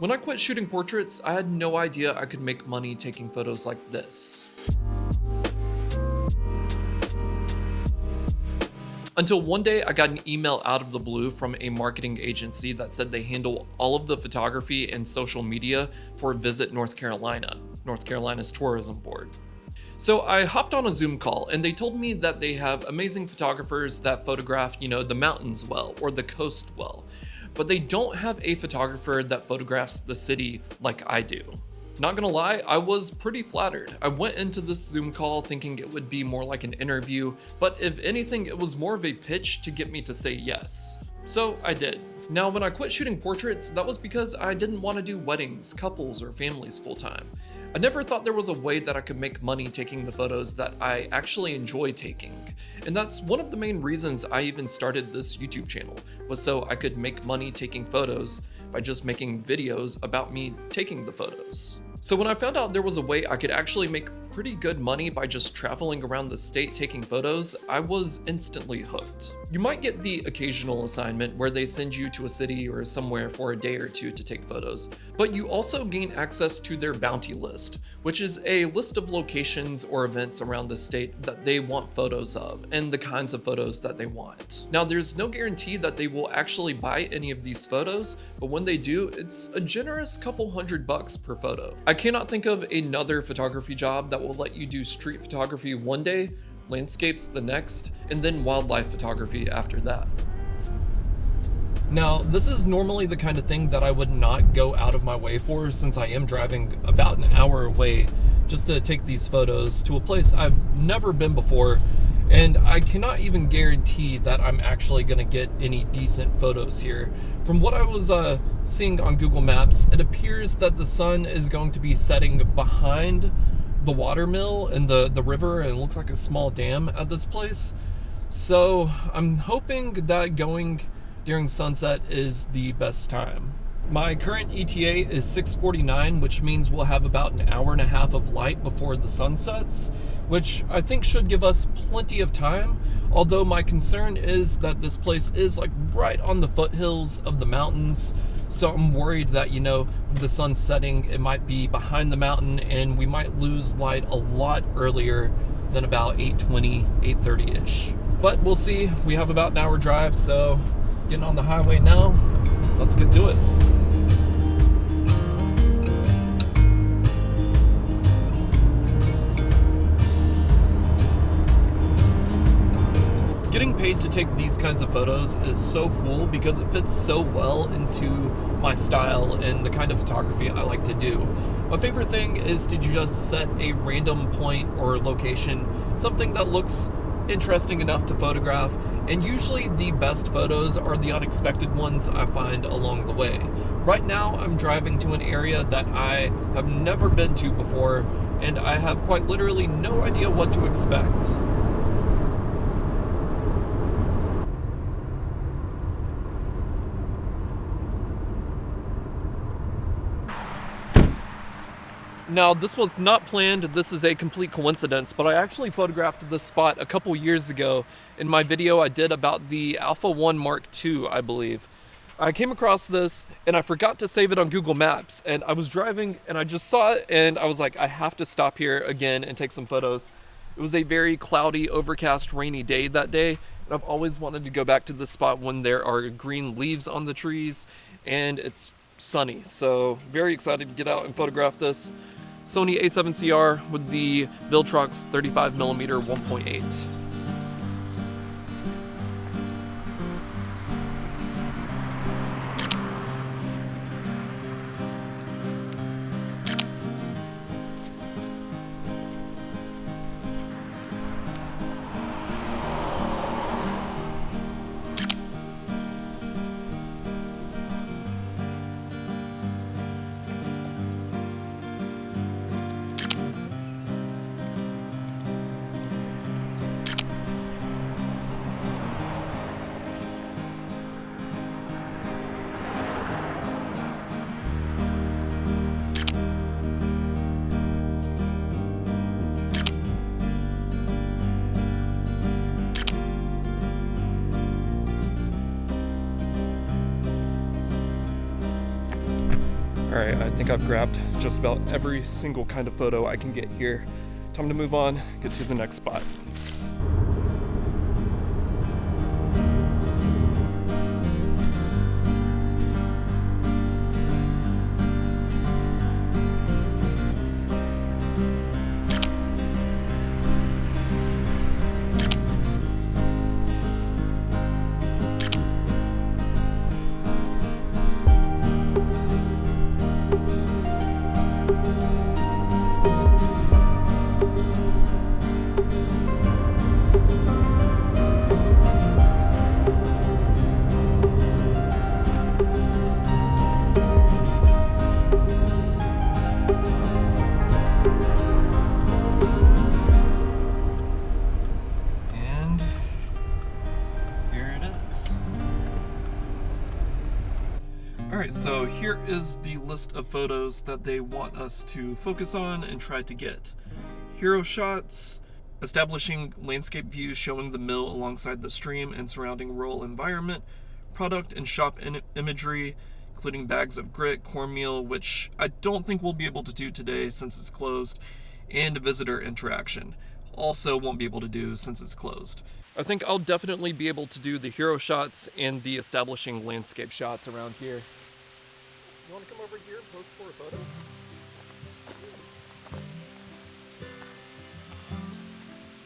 When I quit shooting portraits, I had no idea I could make money taking photos like this. Until one day I got an email out of the blue from a marketing agency that said they handle all of the photography and social media for Visit North Carolina, North Carolina's tourism board. So I hopped on a Zoom call and they told me that they have amazing photographers that photograph, the mountains well or the coast well, but they don't have a photographer that photographs the city like I do. Not gonna lie, I was pretty flattered. I went into this Zoom call thinking it would be more like an interview, but if anything, it was more of a pitch to get me to say yes. So I did. Now, when I quit shooting portraits, that was because I didn't want to do weddings, couples, or families full time. I never thought there was a way that I could make money taking the photos that I actually enjoy taking. And that's one of the main reasons I even started this YouTube channel, was so I could make money taking photos by just making videos about me taking the photos. So when I found out there was a way I could actually make pretty good money by just traveling around the state taking photos, I was instantly hooked. You might get the occasional assignment where they send you to a city or somewhere for a day or two to take photos, but you also gain access to their bounty list, which is a list of locations or events around the state that they want photos of and the kinds of photos that they want. Now, there's no guarantee that they will actually buy any of these photos, but when they do, it's a generous couple $100 per photo. I cannot think of another photography job that will let you do street photography one day, landscapes the next, and then wildlife photography after that. Now, this is normally the kind of thing that I would not go out of my way for, since I am driving about an hour away just to take these photos to a place I've never been before, and I cannot even guarantee that I'm actually going to get any decent photos here. From what I was seeing on Google Maps, it appears that the sun is going to be setting behind the water mill and the river, and it looks like a small dam at this place. So I'm hoping that going during sunset is the best time. My current ETA is 6:49, which means we'll have about an hour and a half of light before the sun sets, which I think should give us plenty of time. Although my concern is that this place is like right on the foothills of the mountains, so I'm worried that, with the sun setting, it might be behind the mountain and we might lose light a lot earlier than about 8:20, 8:30-ish. But we'll see. We have about an hour drive, so getting on the highway now. Let's get to it. Getting paid to take these kinds of photos is so cool because it fits so well into my style and the kind of photography I like to do. My favorite thing is to just set a random point or location, something that looks interesting enough to photograph, and usually the best photos are the unexpected ones I find along the way. Right now I'm driving to an area that I have never been to before, and I have quite literally no idea what to expect. Now, this was not planned, this is a complete coincidence, but I actually photographed this spot a couple years ago in my video I did about the Alpha 1 Mark II, I believe. I came across this and I forgot to save it on Google Maps, and I was driving and I just saw it and I was like, I have to stop here again and take some photos. It was a very cloudy, overcast, rainy day that day, and I've always wanted to go back to this spot when there are green leaves on the trees and it's sunny, so very excited to get out and photograph this. Sony A7CR with the Viltrox 35mm 1.8. Alright, I think I've grabbed just about every single kind of photo I can get here. Time to move on, get to the next spot. Alright, so here is the list of photos that they want us to focus on and try to get. Hero shots, establishing landscape views showing the mill alongside the stream and surrounding rural environment, product and shop imagery, including bags of grit, cornmeal, which I don't think we'll be able to do today since it's closed, and visitor interaction. Also won't be able to do since it's closed. I think I'll definitely be able to do the hero shots and the establishing landscape shots around here. You want to come over here and pose for a photo?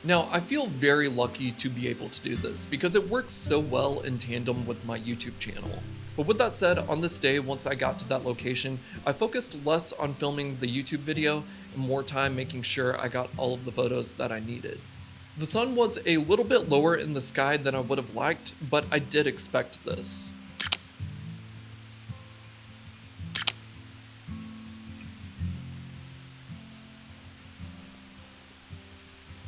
Now, I feel very lucky to be able to do this because it works so well in tandem with my YouTube channel. But with that said, on this day, once I got to that location, I focused less on filming the YouTube video and more time making sure I got all of the photos that I needed. The sun was a little bit lower in the sky than I would have liked, but I did expect this.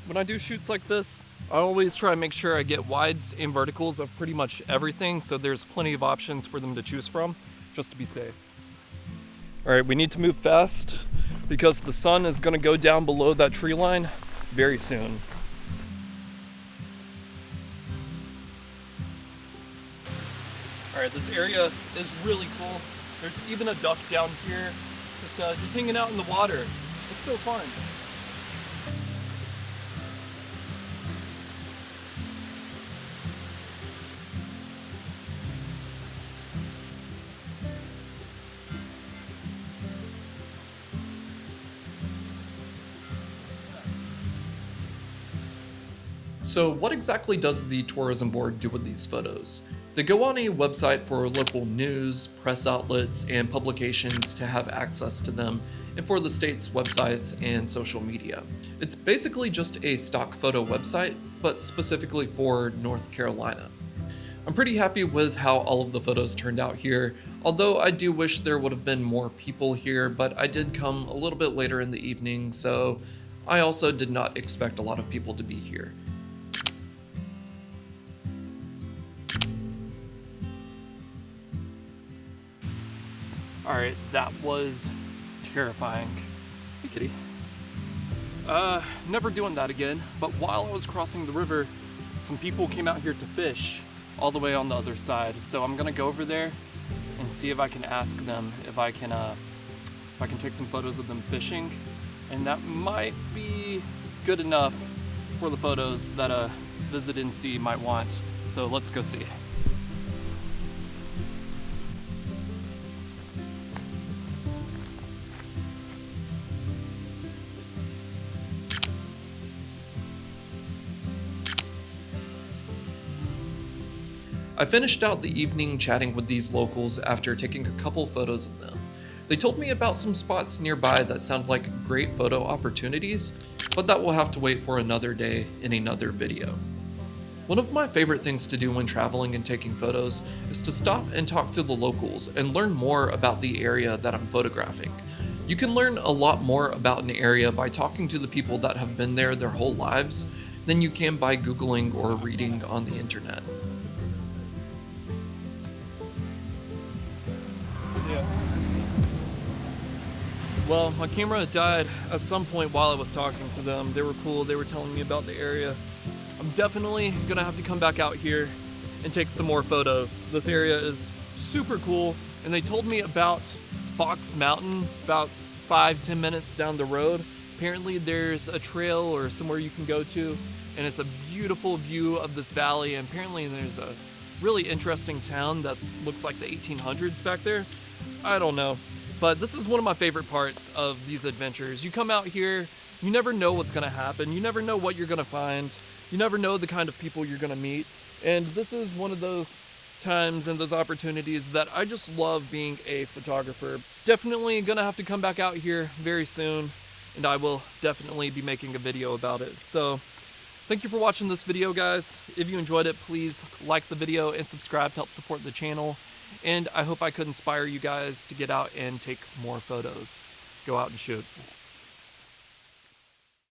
When I do shoots like this, I always try and make sure I get wides and verticals of pretty much everything, so there's plenty of options for them to choose from, just to be safe. Alright, we need to move fast because the sun is going to go down below that tree line very soon. Alright, this area is really cool. There's even a duck down here, just hanging out in the water. It's so fun. So what exactly does the tourism board do with these photos? They go on a website for local news, press outlets, and publications to have access to them, and for the state's websites and social media. It's basically just a stock photo website, but specifically for North Carolina. I'm pretty happy with how all of the photos turned out here, although I do wish there would have been more people here, but I did come a little bit later in the evening, so I also did not expect a lot of people to be here. Alright, that was terrifying. Hey, kitty. Never doing that again, but while I was crossing the river, some people came out here to fish all the way on the other side, so I'm gonna go over there and see if I can ask them if I can take some photos of them fishing, and that might be good enough for the photos that a Visit NC might want, so let's go see. I finished out the evening chatting with these locals after taking a couple photos of them. They told me about some spots nearby that sound like great photo opportunities, but that will have to wait for another day in another video. One of my favorite things to do when traveling and taking photos is to stop and talk to the locals and learn more about the area that I'm photographing. You can learn a lot more about an area by talking to the people that have been there their whole lives than you can by Googling or reading on the internet. Well, my camera died at some point while I was talking to them. They were cool, they were telling me about the area. I'm definitely gonna have to come back out here and take some more photos. This area is super cool, and they told me about Fox Mountain, about 5-10 minutes down the road. Apparently there's a trail or somewhere you can go to, and it's a beautiful view of this valley, and apparently there's a really interesting town that looks like the 1800s back there. I don't know, but this is one of my favorite parts of these adventures. You come out here, you never know what's gonna happen, you never know what you're gonna find, you never know the kind of people you're gonna meet, and this is one of those times and those opportunities that I just love being a photographer. Definitely gonna have to come back out here very soon, and I will definitely be making a video about it. So thank you for watching this video, guys. If you enjoyed it, please like the video and subscribe to help support the channel. And I hope I could inspire you guys to get out and take more photos. Go out and shoot.